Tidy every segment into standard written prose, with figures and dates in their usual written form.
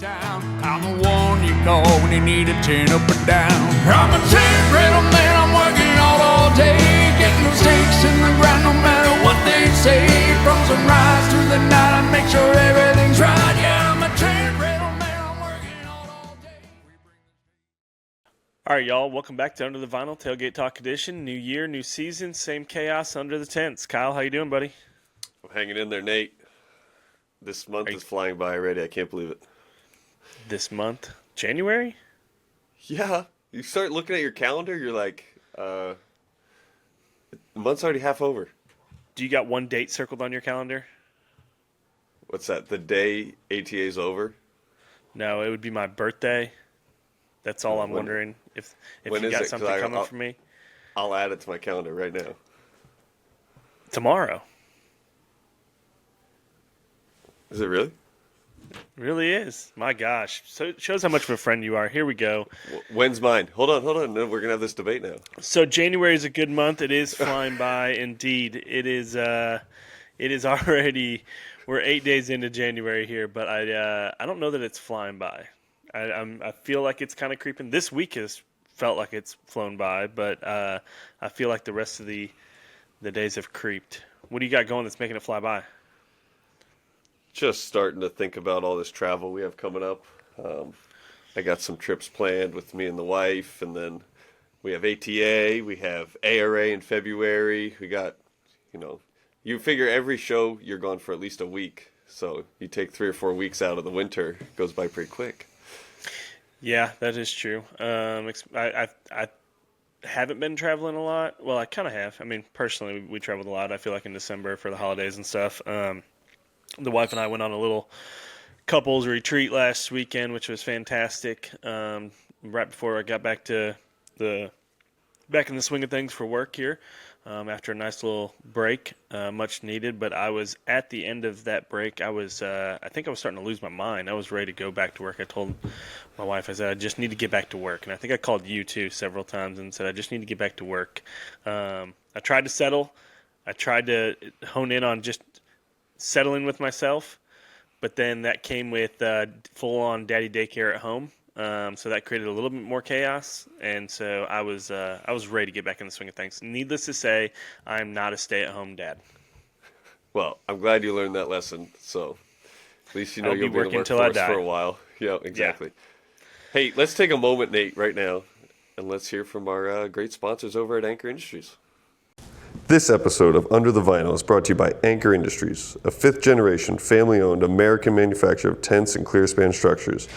down. I'm the one you call when you need a 10 up or down. I'm a tent rental man, I'm working all day, getting those stakes in the ground no matter what they say. From sunrise to the night, I make sure everything's right. Yeah, I'm a tent rental man, I'm working all day. All right, y'all, welcome back to Under the Vinyl Tailgate Talk Edition. New year, new season, same chaos under the tents. Kyle, how you doing, buddy? I'm hanging in there, Nate. This month is flying by already. I can't believe it. This month? January? Yeah. You start looking at your calendar, you're like, the month's already half over. Do you got one date circled on your calendar? What's that? The day ATA's over? No, it would be my birthday. That's all I'm wondering. If you got something coming for me. I'll add it to my calendar right now. Tomorrow. Is it really? It really is. My gosh. So it shows how much of a friend you are. Here we go. When's mine? Hold on. We're going to have this debate now. So January is a good month. It is flying by indeed. It is already, we're 8 days into January here, but I don't know that it's flying by. I feel like it's kind of creeping. This week has felt like it's flown by, but I feel like the rest of the days have creeped. What do you got going that's making it fly by? Just starting to think about all this travel we have coming up. I got some trips planned with me and the wife, and then we have ATA, we have ARA in February. We got, you figure every show you're gone for at least a week. So you take 3 or 4 weeks out of the winter, it goes by pretty quick. Yeah, that is true. I haven't been traveling a lot. Well, I kind of have. I mean, personally, we traveled a lot. I feel like in December for the holidays and stuff. The wife and I went on a little couples retreat last weekend, which was fantastic. Right before I got back in the swing of things for work here, after a nice little break, much needed. But I was at the end of that break. I think I was starting to lose my mind. I was ready to go back to work. I told my wife, I said, I just need to get back to work. And I think I called you too several times and said, I just need to get back to work. I tried to settle. I tried to hone in on just settling with myself, but then that came with full-on daddy daycare at home, so that created a little bit more chaos, and so I was ready to get back in the swing of things. Needless to say, I'm not a stay-at-home dad. Well, I'm glad you learned that lesson, so at least you know you'll be working in the workforce for a while. Yeah, exactly. Yeah. Hey, let's take a moment, Nate, right now, and let's hear from our great sponsors over at Anchor Industries. This episode of Under the Vinyl is brought to you by Anchor Industries, a fifth-generation, family-owned American manufacturer of tents and clear span structures.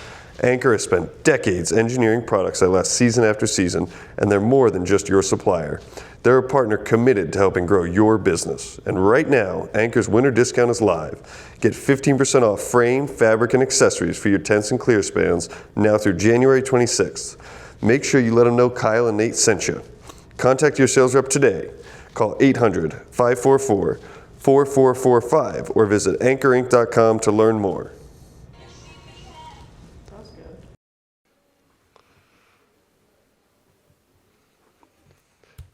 Anchor has spent decades engineering products that last season after season, and they're more than just your supplier. They're a partner committed to helping grow your business. And right now, Anchor's winter discount is live. Get 15% off frame, fabric, and accessories for your tents and clear spans now through January 26th. Make sure you let them know Kyle and Nate sent you. Contact your sales rep today. Call 800-544-4445 or visit anchorinc.com to learn more. That's good.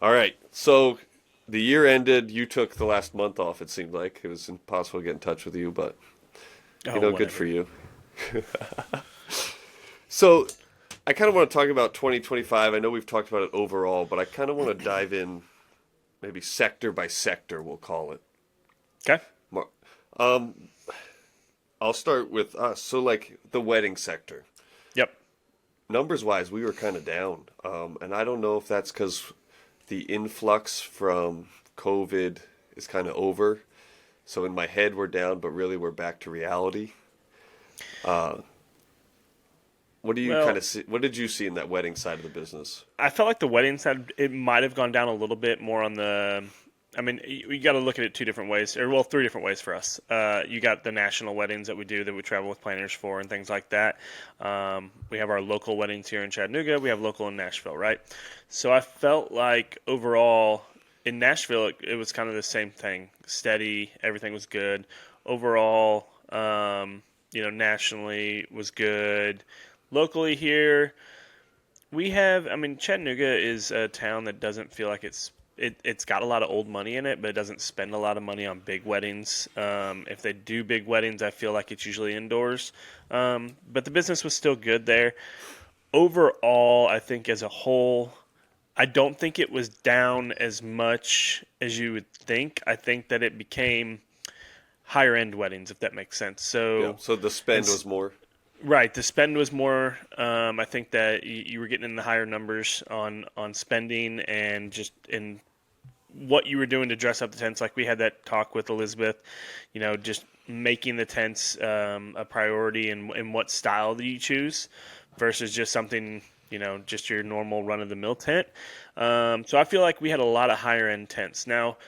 All right, so the year ended. You took the last month off, it seemed like. It was impossible to get in touch with you, but, good for you. So I kind of want to talk about 2025. I know we've talked about it overall, but I kind of want to dive in maybe sector by sector, we'll call it. Okay. I'll start with us. So, like, the wedding sector. Yep. Numbers-wise, we were kind of down. And I don't know if that's because the influx from COVID is kind of over. So in my head, we're down, but really we're back to reality. What do you kind of see? What did you see in that wedding side of the business? I felt like the wedding side, it might have gone down a little bit more on the. I mean, we got to look at it 2 different ways, or 3 different ways for us. You got the national weddings that we do, that we travel with planners for, and things like that. We have our local weddings here in Chattanooga. We have local in Nashville, right? So I felt like overall in Nashville, it was kind of the same thing, steady. Everything was good. Overall, nationally was good. Locally here, we have, Chattanooga is a town that doesn't feel like it's it's got a lot of old money in it, but it doesn't spend a lot of money on big weddings. If they do big weddings, I feel like it's usually indoors. But the business was still good there. Overall, I think as a whole, I don't think it was down as much as you would think. I think that it became higher end weddings, if that makes sense. Yeah. So the spend was more. Right, the spend was more. I think that you were getting in the higher numbers on spending and just in what you were doing to dress up the tents. Like we had that talk with Elizabeth, just making the tents a priority and what style that you choose versus just something, just your normal run-of-the-mill tent. So I feel like we had a lot of higher-end tents. Now,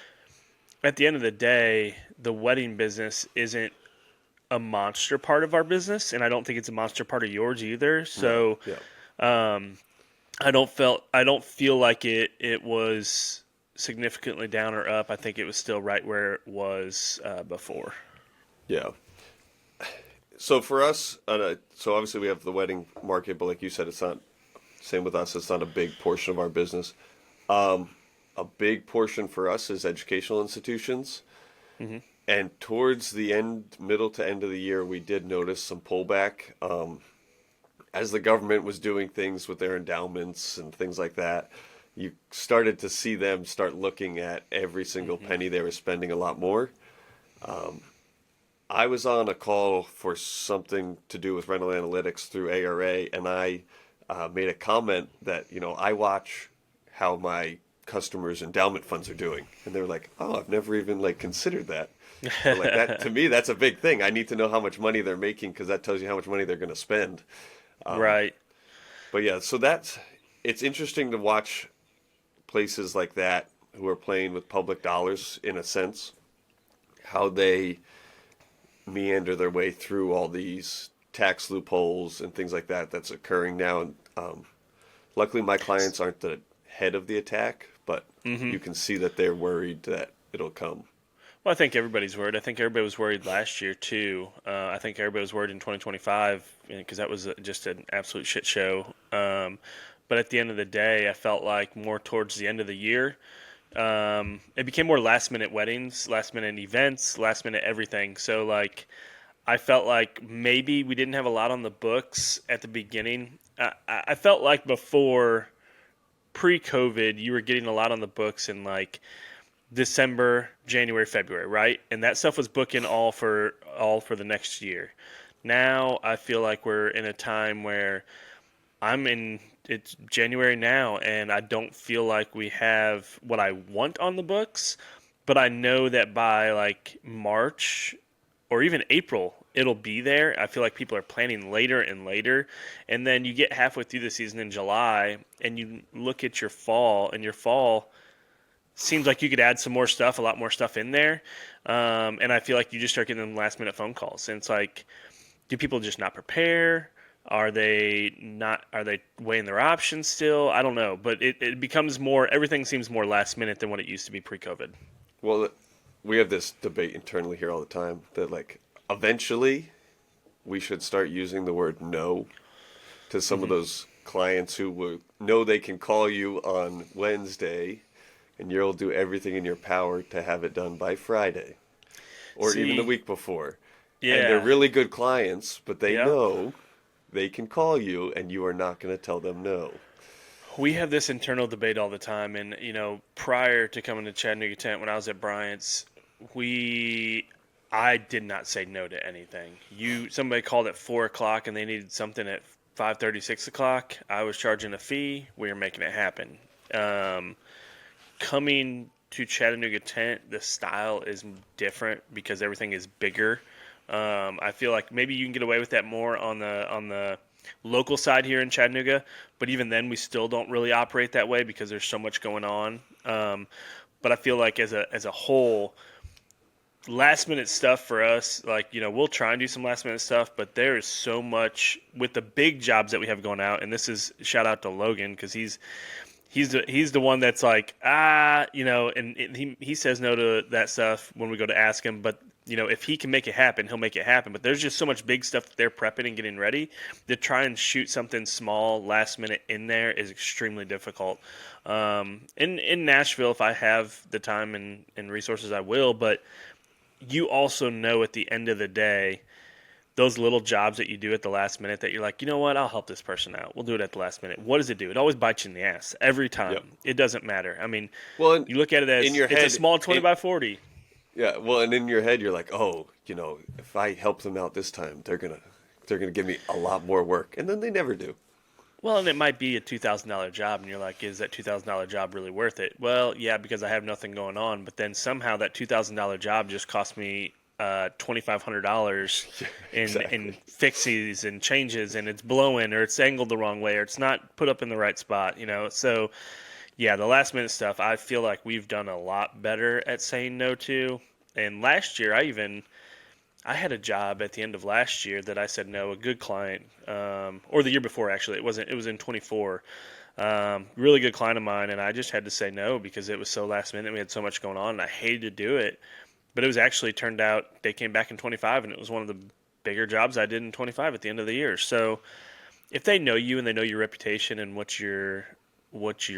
at the end of the day, the wedding business isn't a monster part of our business, and I don't think it's a monster part of yours either. So, I don't feel like it was significantly down or up. I think it was still right where it was before. Yeah. So for us, so obviously we have the wedding market, but like you said, it's not same with us. It's not a big portion of our business. A big portion for us is educational institutions. Mm-hmm. And towards the middle to end of the year, we did notice some pullback. As the government was doing things with their endowments and things like that, you started to see them start looking at every single penny they were spending a lot more. I was on a call for something to do with rental analytics through ARA, and I made a comment that, I watch how my customers' endowment funds are doing. And they were like, oh, I've never even considered that. But, that to me, that's a big thing. I need to know how much money they're making because that tells you how much money they're going to spend. Right. But yeah, so it's interesting to watch places like that who are playing with public dollars in a sense, how they meander their way through all these tax loopholes and things like that that's occurring now. And luckily, my clients aren't the head of the attack, but you can see that they're worried that it'll come. Well, I think everybody's worried. I think everybody was worried last year, too. I think everybody was worried in 2025 because that was just an absolute shit show. But at the end of the day, I felt like more towards the end of the year, it became more last-minute weddings, last-minute events, last-minute everything. So, I felt like maybe we didn't have a lot on the books at the beginning. I felt like before, pre-COVID, you were getting a lot on the books in, December, January, February, right? And that stuff was booking all for the next year. Now I feel like we're in a time where it's January now, and I don't feel like we have what I want on the books, but I know that by March or even April, it'll be there. I feel like people are planning later and later, and then you get halfway through the season in July, and you look at your fall, and your fall seems like you could add some more stuff, a lot more stuff in there. And I feel like you just start getting them last-minute phone calls. And it's like, do people just not prepare? Are they weighing their options still? I don't know. But it becomes more, everything seems more last-minute than what it used to be pre-COVID. Well, we have this debate internally here all the time that, eventually we should start using the word no to some of those clients who will know they can call you on Wednesday and you'll do everything in your power to have it done by Friday or even the week before. Yeah. And they're really good clients, but they know they can call you and you are not going to tell them no. We have this internal debate all the time. And, prior to coming to Chattanooga Tent, when I was at Bryant's, I did not say no to anything. Somebody called at 4 o'clock and they needed something at 5:30, 6 o'clock. I was charging a fee. We were making it happen. Coming to Chattanooga Tent, the style is different because everything is bigger. I feel like maybe you can get away with that more on the local side here in Chattanooga, but even then we still don't really operate that way because there's so much going on. But I feel like as a whole, last minute stuff for us, we'll try and do some last minute stuff, but there is so much with the big jobs that we have going out. And this is shout out to Logan because he's the one that's and he says no to that stuff when we go to ask him. But if he can make it happen, he'll make it happen. But there's just so much big stuff that they're prepping and getting ready. To try and shoot something small last minute in there is extremely difficult. In Nashville, if I have the time and resources, I will. But you also know at the end of the day, those little jobs that you do at the last minute that you're like, you know what, I'll help this person out. We'll do it at the last minute. What does it do? It always bites you in the ass every time. Yep. It doesn't matter. I mean, Well, you look at it as in your it's head, a small 20 by 40. Yeah, well, and in your head, you're like, oh, if I help them out this time, they're gonna give me a lot more work, and then they never do. Well, and it might be a $2,000 job, and you're like, is that $2,000 job really worth it? Well, yeah, because I have nothing going on. But then somehow that $2,000 job just cost me $2,500 in fixes and changes, and it's blowing or it's angled the wrong way or it's not put up in the right spot. So yeah, the last minute stuff, I feel like we've done a lot better at saying no to. And last year, I had a job at the end of last year that I said no, a good client, or the year before actually. It was in 24. Really good client of mine, and I just had to say no because it was so last minute. We had so much going on, and I hated to do it. But it was actually turned out they came back in 25, and it was one of the bigger jobs I did in 25 at the end of the year. So if they know you and they know your reputation and what you're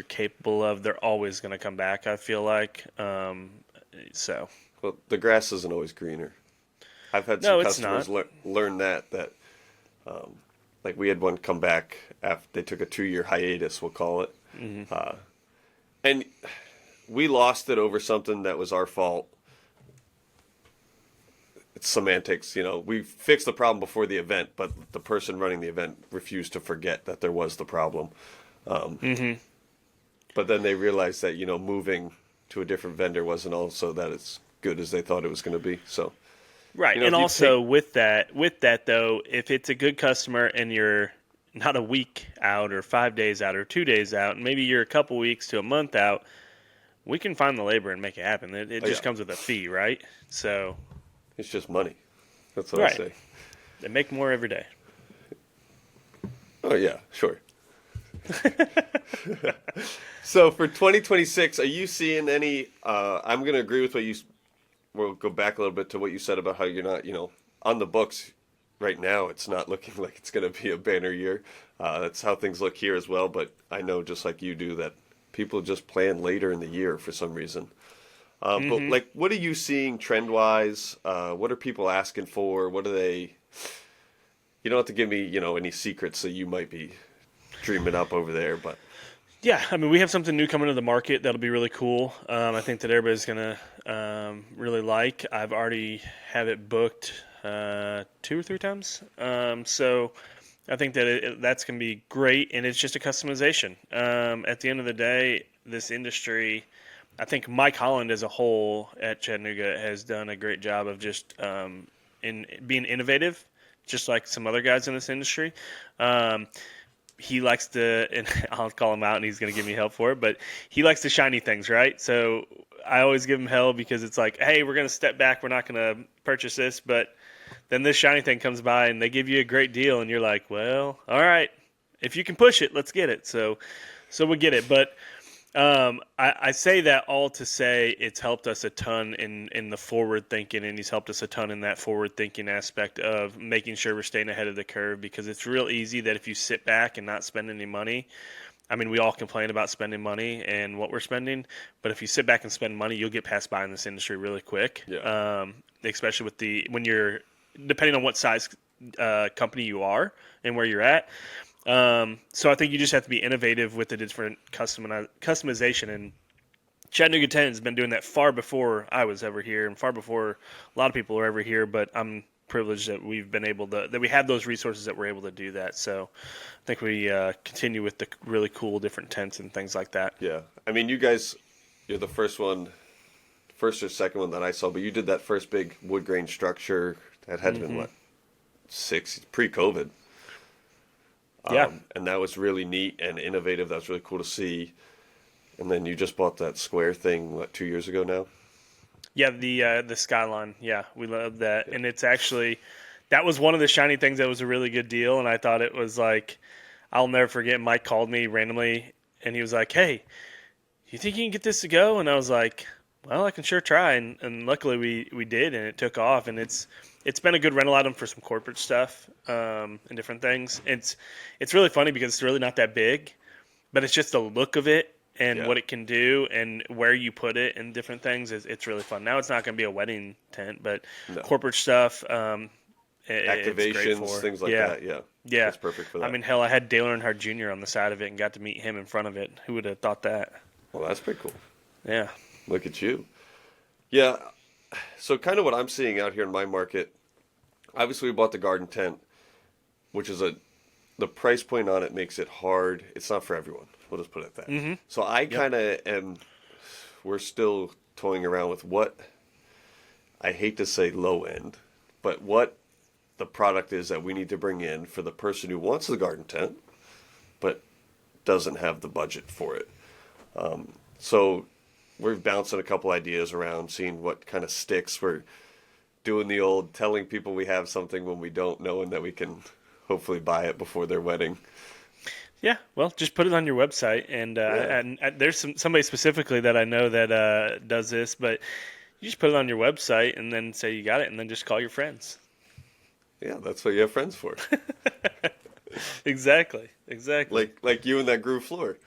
capable of, they're always going to come back, I feel like. Well, the grass isn't always greener. I've had some customers learn that like we had one come back after they took a 2-year hiatus, we'll call it. Mm-hmm. And we lost it over something that was our fault. It's semantics, we fixed the problem before the event, but the person running the event refused to forget that there was the problem. But then they realized that, moving to a different vendor wasn't also that as good as they thought it was going to be. So, right. And also with that though, if it's a good customer and you're not a week out or 5 days out or 2 days out, and maybe you're a couple weeks to a month out, we can find the labor and make it happen. It just comes with a fee, right? So it's just money. That's what I say. They make more every day. Oh, yeah, sure. So for 2026, are you seeing any, I'm going to agree with we'll go back a little bit to what you said about how you're not, on the books right now, it's not looking like it's going to be a banner year. That's how things look here as well. But I know just like you do that people just plan later in the year for some reason. But what are you seeing trend-wise? What are people asking for? What are they? You don't have to give me, any secrets that you might be dreaming up over there, but yeah, I mean, we have something new coming to the market that'll be really cool. I think that everybody's gonna really like. I've already have it booked 2 or 3 times, so I think that that's gonna be great, and it's just a customization. At the end of the day, this industry. I think Mike Holland as a whole at Chattanooga has done a great job of just in being innovative, just like some other guys in this industry. He likes to, and I'll call him out and he's going to give me help for it, but he likes the shiny things, right? So I always give him hell because it's like, hey, we're going to step back. We're not going to purchase this. But then this shiny thing comes by and they give you a great deal. And you're like, well, all right, if you can push it, let's get it. So we get it. But I say that all to say it's helped us a ton in the forward thinking, and he's helped us a ton in that forward thinking aspect of making sure we're staying ahead of the curve, because it's real easy that if you sit back and not spend any money, I mean, we all complain about spending money and what we're spending, but if you sit back and spend money, you'll get passed by in this industry really quick. Yeah. Especially when you're, depending on what size company you are and where you're at. So I think you just have to be innovative with the different customization, and Chattanooga 10 has been doing that far before I was ever here and far before a lot of people were ever here, but I'm privileged that we've been able to, that we have those resources that we're able to do that. So I think we continue with the really cool different tents and things like that. Yeah. I mean, you guys, you're the first or second one that I saw, but you did that first big wood grain structure that had been, 6 pre-COVID. Yeah. And that was really neat and innovative. That was really cool to see. And then you just bought that square thing, 2 years ago now? Yeah, the Skyline. Yeah, we love that. Yeah. And it's actually, that was one of the shiny things that was a really good deal. And I thought it was like, I'll never forget, Mike called me randomly and he was like, hey, you think you can get this to go? And I was like, well, I can sure try, and luckily we did, and it took off, and it's been a good rental item for some corporate stuff and different things. It's really funny because it's really not that big, but it's just the look of it and what it can do and where you put it and different things. It's really fun. Now it's not going to be a wedding tent, but corporate stuff, Activations, it's great for. things like that. Yeah, it's perfect for that. I mean, hell, I had Dale Earnhardt Jr. on the side of it and got to meet him in front of it. Who would have thought that? Well, that's pretty cool. Yeah. Look at you. Yeah. So kind of what I'm seeing out here in my market, obviously we bought the garden tent, which is the price point on it makes it hard. It's not for everyone. We'll just put it at that. Mm-hmm. So I kind of we're still toying around with what, I hate to say low end, but what the product is that we need to bring in for the person who wants the garden tent, but doesn't have the budget for it. So we're bouncing a couple ideas around, seeing what kind of sticks. We're doing the old telling people we have something when we don't, knowing that we can hopefully buy it before their wedding. Yeah, well, just put it on your website, and there's somebody specifically that I know that does this, but you just put it on your website and then say you got it, and then just call your friends. Yeah, that's what you have friends for. Exactly. Like you and that groove floor.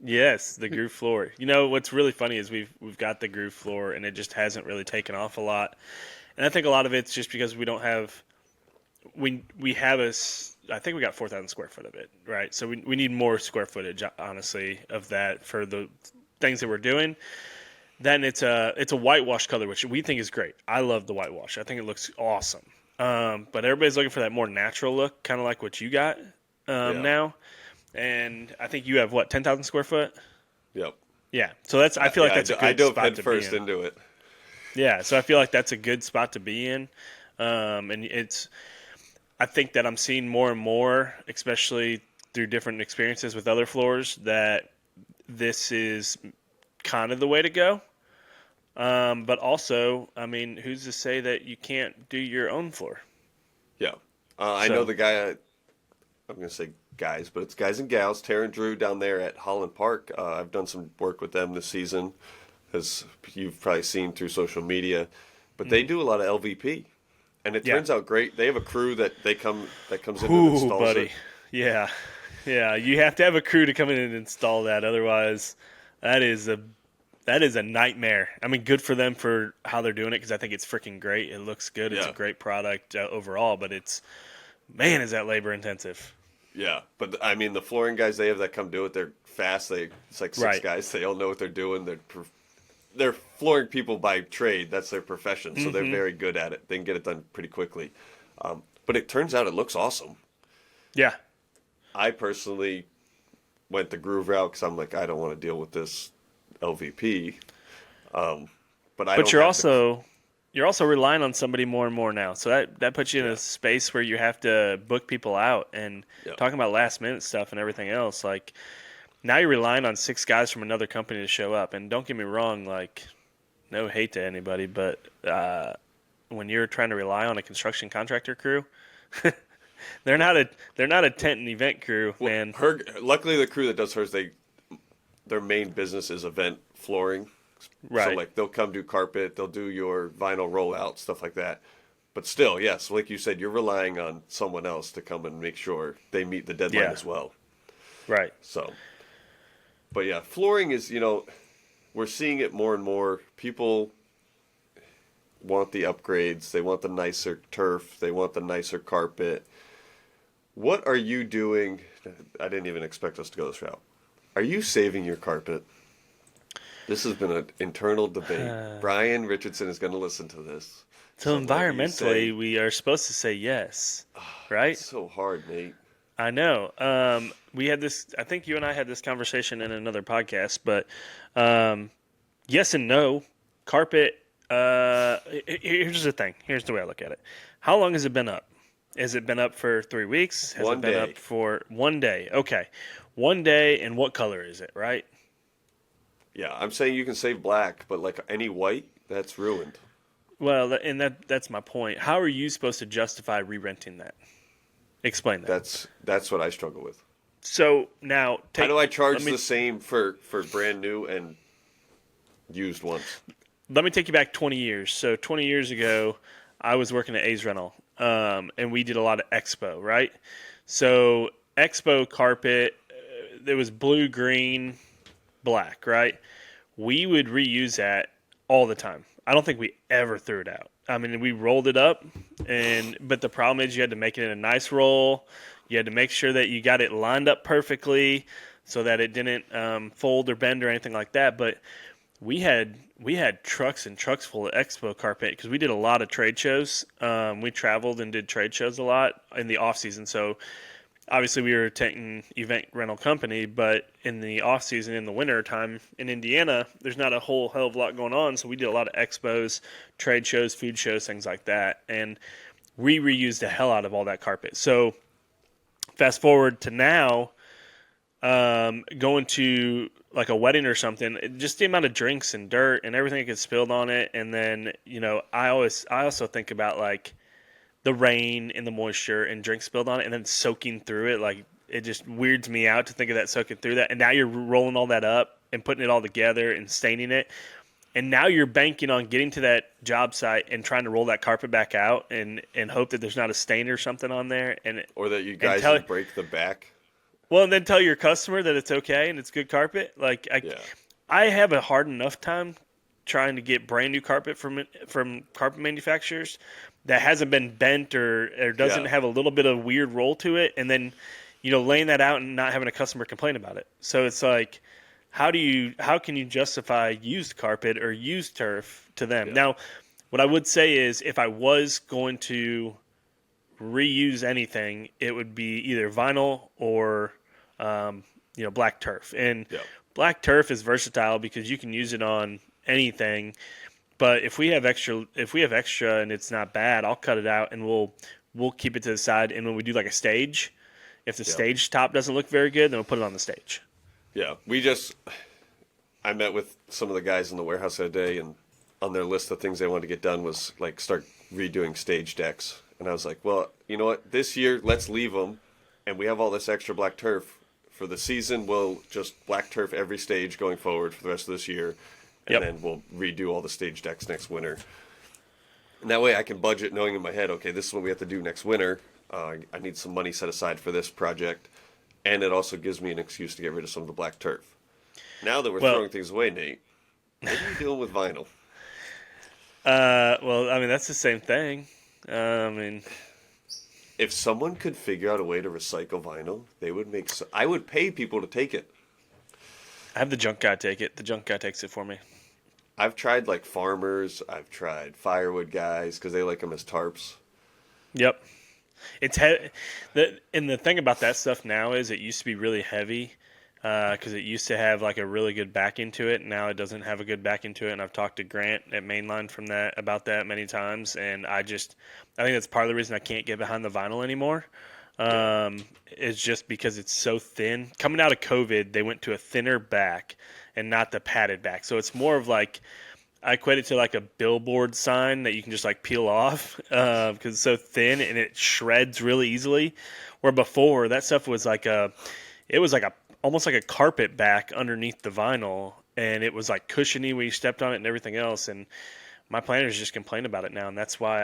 Yes, the groove floor. You know what's really funny is we've got the groove floor, and it just hasn't really taken off a lot. And I think a lot of it's just because we don't have we have I think we got 4,000 square foot of it, right? So we need more square footage, honestly, of that for the things that we're doing. Then it's a whitewash color, which we think is great. I love the whitewash. I think it looks awesome. But everybody's looking for that more natural look, kind of like what you got now. And I think you have 10,000 square foot. Yep. Yeah. So that's I feel like that's a good I dove spot head to first be in. into it. Yeah. So I feel like that's a good spot to be in. And I think that I'm seeing more and more, especially through different experiences with other floors, that this is kind of the way to go. But also, I mean, who's to say that you can't do your own floor? Yeah. I know the guy, I'm going to say guys, but it's guys and gals, Tara and Drew down there at Holland Park. I've done some work with them this season, as you've probably seen through social media. But they do a lot of LVP. And it turns out great. They have a crew that comes in and installs it. Yeah. You have to have a crew to come in and install that. Otherwise, that is a nightmare. I mean, good for them for how they're doing it because I think it's freaking great. It looks good. It's a great product overall, but is that labor intensive. Yeah, but I mean, the flooring guys they have that come do it, they're fast. It's like six guys. They all know what they're doing. They're flooring people by trade. That's their profession, so they're very good at it. They can get it done pretty quickly. But it turns out it looks awesome. Yeah. I personally went the groove route because I'm like, I don't want to deal with this LVP. But you're also relying on somebody more and more now. So that puts you in a space where you have to book people out and talking about last minute stuff and everything else. Like now you're relying on 6 guys from another company to show up. And don't get me wrong, like no hate to anybody, but when you're trying to rely on a construction contractor crew, they're not a tent and event crew, man. Luckily the crew that does hers, their main business is event flooring. Right. So like they'll come do carpet, they'll do your vinyl rollout, stuff like that. But still, yes, like you said, you're relying on someone else to come and make sure they meet the deadline as well. Right. So, but yeah, flooring is, we're seeing it more and more. People want the upgrades. They want the nicer turf. They want the nicer carpet. What are you doing? I didn't even expect us to go this route. Are you saving your carpet? This has been an internal debate. Brian Richardson is going to listen to this. So environmentally, we are supposed to say yes, right? It's so hard, Nate. I know. We had this. I think you and I had this conversation in another podcast, but yes and no. Carpet. Here's the thing. Here's the way I look at it. How long has it been up? Has it been up for 3 weeks? Has it been up for 1 day? Okay, 1 day. And what color is it? Right. Yeah, I'm saying you can save black, but like any white, that's ruined. Well, and that's my point. How are you supposed to justify re-renting that? Explain that. That's what I struggle with. So now, how do I charge the same for brand new and used ones? let me take you back 20 years. So 20 years ago, I was working at A's Rental, and we did a lot of Expo, right? So Expo carpet, there was blue, green, black, right? We would reuse that all the time. I don't think we ever threw it out. I mean, we rolled it up, but the problem is you had to make it in a nice roll. You had to make sure that you got it lined up perfectly so that it didn't fold or bend or anything like that. But we had trucks and trucks full of Expo carpet because we did a lot of trade shows. We traveled and did trade shows a lot in the off season. So obviously we were a tent event rental company, but in the off season, in the winter time in Indiana, there's not a whole hell of a lot going on. So we did a lot of expos, trade shows, food shows, things like that. And we reused the hell out of all that carpet. So fast forward to now, going to like a wedding or something, just the amount of drinks and dirt and everything that gets spilled on it. And then, I also think about like the rain and the moisture and drinks spilled on it and then soaking through it. Like it just weirds me out to think of that soaking through that. And now you're rolling all that up and putting it all together and staining it. And now you're banking on getting to that job site and trying to roll that carpet back out and hope that there's not a stain or something on there. Or that you guys will break the back. Well, and then tell your customer that it's okay and it's good carpet. Like I have a hard enough time trying to get brand new carpet from carpet manufacturers that hasn't been bent or doesn't have a little bit of weird roll to it, and then laying that out and not having a customer complain about it. So it's like, how can you justify used carpet or used turf to them? Now, what I would say is if I was going to reuse anything, it would be either vinyl or black turf. And black turf is versatile because you can use it on anything. But if we have extra and it's not bad, I'll cut it out and we'll keep it to the side. And when we do like a stage, if the stage top doesn't look very good, then we'll put it on the stage. Yeah, I met with some of the guys in the warehouse the other day, and on their list of things they wanted to get done was like start redoing stage decks. And I was like, well, you know what? This year, let's leave them, and we have all this extra black turf. For the season, we'll just black turf every stage going forward for the rest of this year, and then we'll redo all the stage decks next winter. And that way I can budget knowing in my head, okay, this is what we have to do next winter. I need some money set aside for this project, and it also gives me an excuse to get rid of some of the black turf. Now that we're throwing things away, Nate, what are you doing with vinyl? Well, I mean, that's the same thing. If someone could figure out a way to recycle vinyl, they would I would pay people to take it. I have the junk guy take it. The junk guy takes it for me. I've tried like farmers. I've tried firewood guys because they like them as tarps. Yep. And the thing about that stuff now is it used to be really heavy because it used to have like a really good back into it. Now it doesn't have a good back into it. And I've talked to Grant at Mainline about that many times. And I think that's part of the reason I can't get behind the vinyl anymore. It's just because it's so thin. Coming out of COVID, they went to a thinner back and not the padded back. So it's more of like, I equate it to like a billboard sign that you can just like peel off because it's so thin and it shreds really easily. Where before that stuff was almost like a carpet back underneath the vinyl, and it was like cushiony when you stepped on it and everything else. And my planners just complain about it now, and that's why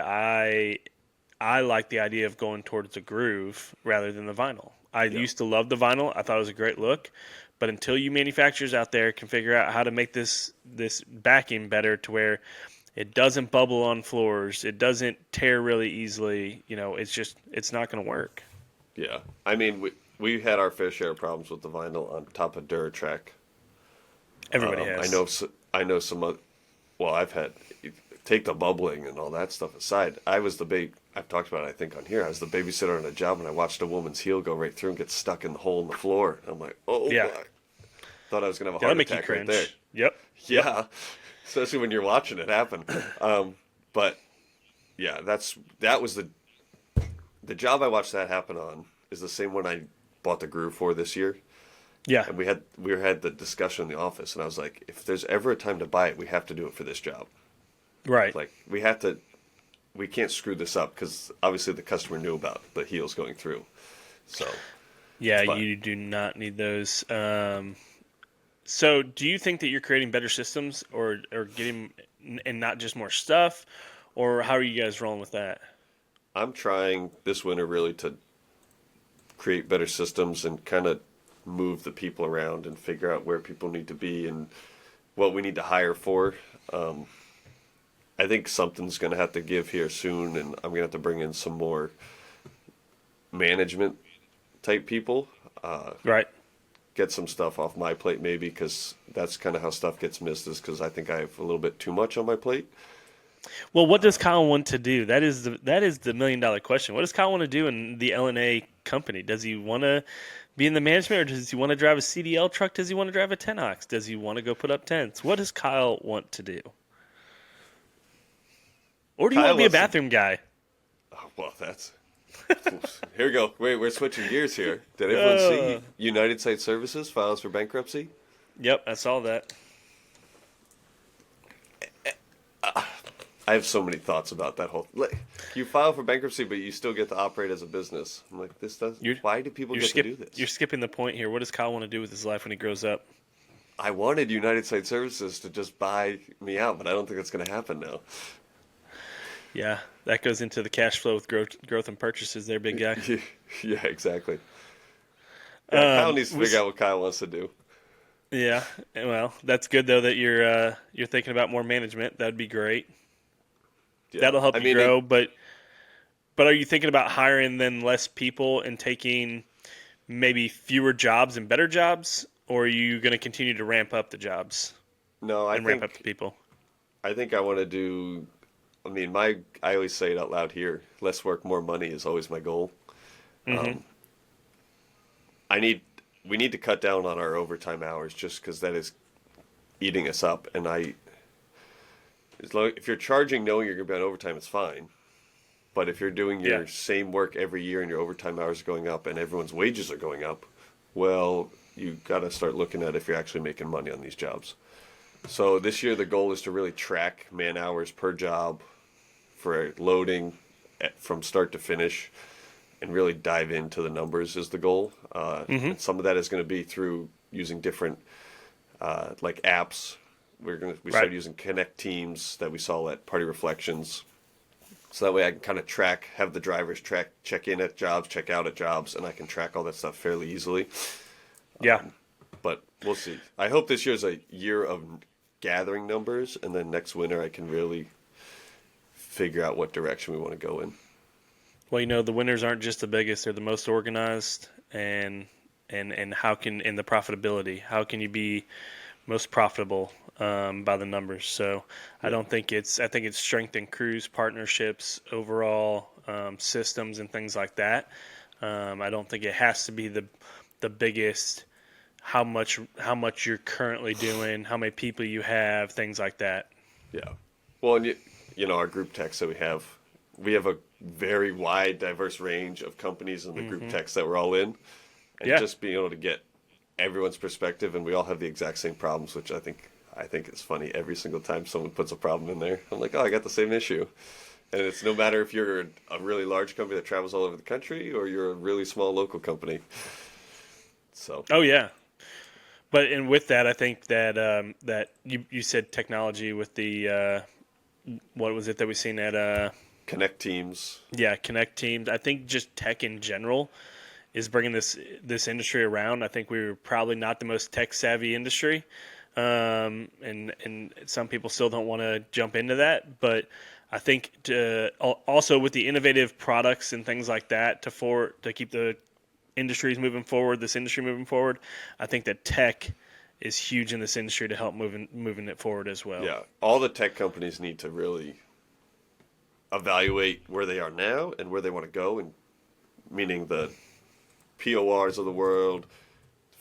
I like the idea of going towards the groove rather than the vinyl. I used to love the vinyl. I thought it was a great look. But until you manufacturers out there can figure out how to make this backing better to where it doesn't bubble on floors, it doesn't tear really easily, it's not going to work. Yeah. I mean, we had our fair share of problems with the vinyl on top of Duratrack. Everybody has. I know some I've had, take the bubbling and all that stuff aside. I've talked about it, I think, on here. I was the babysitter on a job, and I watched a woman's heel go right through and get stuck in the hole in the floor. And I'm like, oh, my. Thought I was going to have a heart attack right there. Yep. Yeah, especially when you're watching it happen. But, yeah, that was the job I watched that happen on is the same one I bought the groove for this year. Yeah. And we had the discussion in the office, and I was like, if there's ever a time to buy it, we have to do it for this job. Right. Like, we can't screw this up because obviously the customer knew about the heels going through. So, yeah, you do not need those. So do you think that you're creating better systems or getting and not just more stuff, or how are you guys rolling with that? I'm trying this winter really to create better systems and kind of move the people around and figure out where people need to be and what we need to hire for. I think something's going to have to give here soon, and I'm going to have to bring in some more management type people. Right. Get some stuff off my plate maybe, because that's kind of how stuff gets missed, is because I think I have a little bit too much on my plate. Well, what does Kyle want to do? That is the $1 million question. What does Kyle want to do in the LNA company? Does he want to be in the management, or does he want to drive a CDL truck? Does he want to drive a 10-ox? Does he want to go put up tents? What does Kyle want to do? Or do you Kyle want to be a wants to- bathroom guy? Oh, well, that's... Here we go. Wait, we're switching gears here. Did everyone see United Site Services files for bankruptcy? Yep, I saw that. I have so many thoughts about that whole. You file for bankruptcy, but you still get to operate as a business. I'm like, this does. Why do people get to do this? You're skipping the point here. What does Kyle want to do with his life when he grows up? I wanted United Site Services to just buy me out, but I don't think that's going to happen now. Yeah, that goes into the cash flow with growth and purchases there, big guy. Yeah, exactly. Yeah, Kyle needs to figure out what Kyle wants to do. Yeah, well, that's good though that you're thinking about more management. That'd be great. Yeah. That'll help you grow. But are you thinking about hiring then less people and taking maybe fewer jobs and better jobs, or are you going to continue to ramp up the jobs? No, ramp up the people. I think I want to do. I mean, I always say it out loud here. Less work, more money is always my goal. Mm-hmm. We need to cut down on our overtime hours just because that is eating us up. And if you're charging knowing you're going to be on overtime, it's fine. But if you're doing your same work every year and your overtime hours are going up and everyone's wages are going up, well, you got to start looking at if you're actually making money on these jobs. So this year the goal is to really track man hours per job for loading from start to finish and really dive into the numbers is the goal. And some of that is going to be through using different like apps. We started using Connect Teams that we saw at Party Reflections. So that way I can kind of have the drivers check in at jobs, check out at jobs, and I can track all that stuff fairly easily. Yeah. But we'll see. I hope this year's a year of gathering numbers, and then next winter I can really figure out what direction we want to go in. Well, the winners aren't just the biggest; they're the most organized, and how can in the profitability? How can you be most profitable by the numbers? So I think it's strength in crews, partnerships, overall systems, and things like that. I don't think it has to be the biggest. How much you're currently doing, how many people you have, things like that. Yeah. Well, and our group text that we have a very wide, diverse range of companies in the group text that we're all in, and just being able to get everyone's perspective, and we all have the exact same problems, which I think is funny. Every single time someone puts a problem in there, I'm like, oh, I got the same issue. And it's no matter if you're a really large company that travels all over the country or you're a really small local company. So. Oh yeah. But and with that, I think that that you said technology with the what was it that we seen at Connect Teams. Yeah, Connect Teams. I think just tech in general is bringing this industry around. I think we were probably not the most tech savvy industry, and some people still don't want to jump into that. But I think also with the innovative products and things like that to keep the industry moving forward, I think that tech is huge in this industry to help moving it forward as well. Yeah, all the tech companies need to really evaluate where they are now and where they want to go, and meaning the PORs of the world.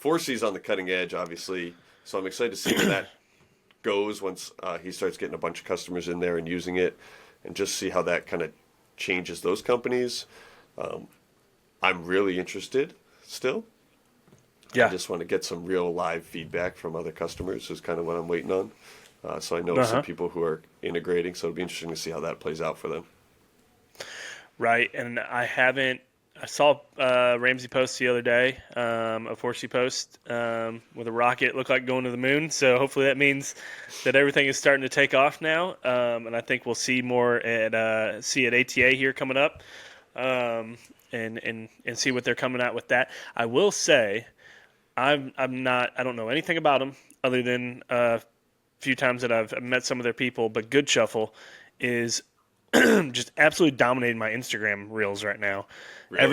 4C's on the cutting edge, obviously, so I'm excited to see where that goes once he starts getting a bunch of customers in there and using it, and just see how that kind of changes those companies. I'm really interested still. Yeah. I just want to get some real live feedback from other customers is kind of what I'm waiting on. So I know some people who are integrating, so it'll be interesting to see how that plays out for them. Right, and I haven't I saw Ramsey post the other day, a Horsey post with a rocket looked like going to the moon. So hopefully that means that everything is starting to take off now, and I think we'll see more at ATA here coming up, and see what they're coming out with that. I will say, I don't know anything about them other than a few times that I've met some of their people, but Good Shuffle is just absolutely dominating my Instagram reels right now. Really?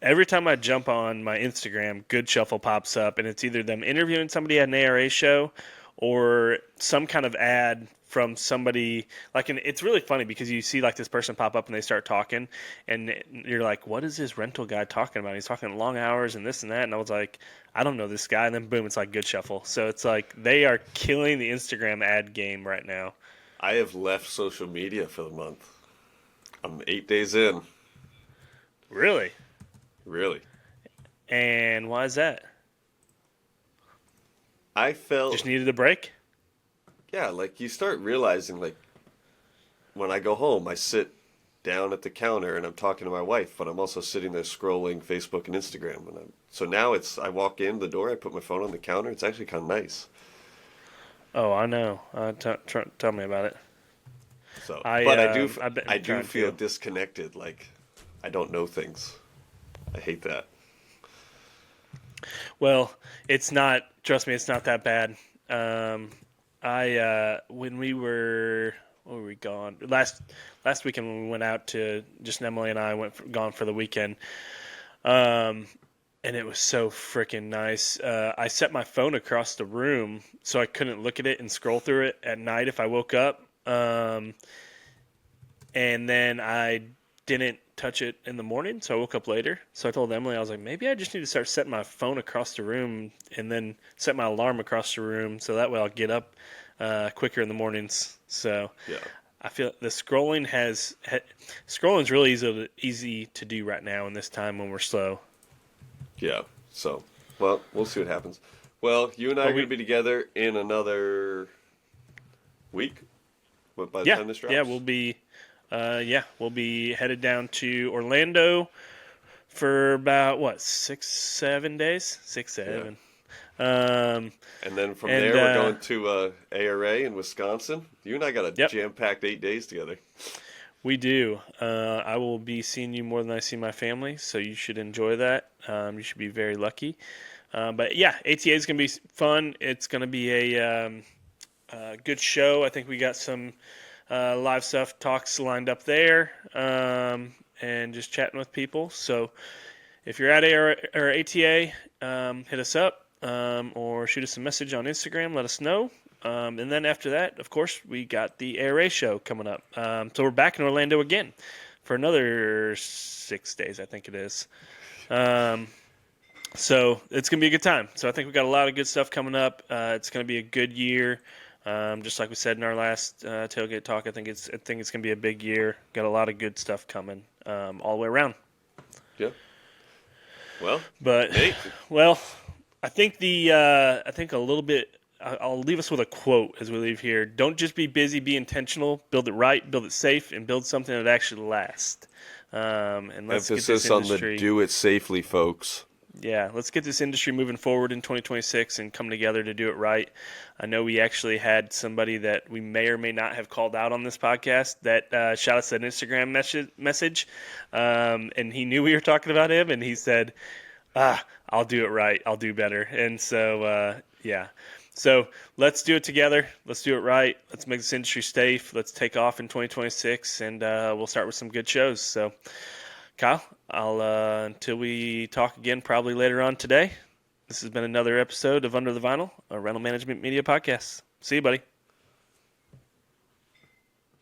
Every time I jump on my Instagram, Good Shuffle pops up, and it's either them interviewing somebody at an ARA show or some kind of ad from somebody. It's really funny because you see like this person pop up and they start talking, and you're like, "What is this rental guy talking about? He's talking long hours and this and that." And I was like, "I don't know this guy." And then boom, it's like Good Shuffle. So it's like they are killing the Instagram ad game right now. I have left social media for the month. I'm 8 days in. Really? Really. And why is that? I felt... Just needed a break? Yeah, like you start realizing, like, when I go home, I sit down at the counter and I'm talking to my wife, but I'm also sitting there scrolling Facebook and Instagram. So now I walk in the door, I put my phone on the counter. It's actually kind of nice. Oh, I know. Tell me about it. So, I do feel disconnected. Like I don't know things. I hate that. Well, it's not. Trust me, it's not that bad. When we were gone last weekend when we went out to just Emily and I gone for the weekend. And it was so freaking nice. I set my phone across the room so I couldn't look at it and scroll through it at night if I woke up. And then I didn't touch it in the morning, so I woke up later. So I told Emily, I was like, maybe I just need to start setting my phone across the room and then set my alarm across the room so that way I'll get up quicker in the mornings. So yeah. I feel the scrolling's really easy to do right now in this time when we're slow. Yeah. So, well, we'll see what happens. Well, you and I are going to be together in another week. By the time this drops? Yeah, we'll be headed down to Orlando for about 6-7 days. 6-7. Yeah. And then from there we're going to ARA in Wisconsin. You and I got a jam-packed 8 days together. We do. I will be seeing you more than I see my family, so you should enjoy that. You should be very lucky. But yeah, ATA is going to be fun. It's going to be a good show. I think we got some live talks lined up there, and just chatting with people. So if you're at ARA or ATA, hit us up or shoot us a message on Instagram. Let us know. And then after that, of course, we got the ARA Show coming up. So we're back in Orlando again for another 6 days, I think it is. So it's going to be a good time. So I think we got a lot of good stuff coming up. It's going to be a good year. Just like we said in our last tailgate talk, I think it's going to be a big year. Got a lot of good stuff coming all the way around. Yeah. Well, but Nate. Well, I think a little bit. I'll leave us with a quote as we leave here. Don't just be busy, be intentional. Build it right, build it safe, and build something that actually lasts. And let's Emphasis get this industry, on the do it safely, folks. Yeah, let's get this industry moving forward in 2026 and come together to do it right. I know we actually had somebody that we may or may not have called out on this podcast that shot us an Instagram message, and he knew we were talking about him, and he said, I'll do it right. I'll do better. And so, yeah. So let's do it together. Let's do it right. Let's make this industry safe. Let's take off in 2026, and we'll start with some good shows. So, Kyle, I'll until we talk again probably later on today, this has been another episode of Under the Vinyl, a rental management media podcast. See you, buddy.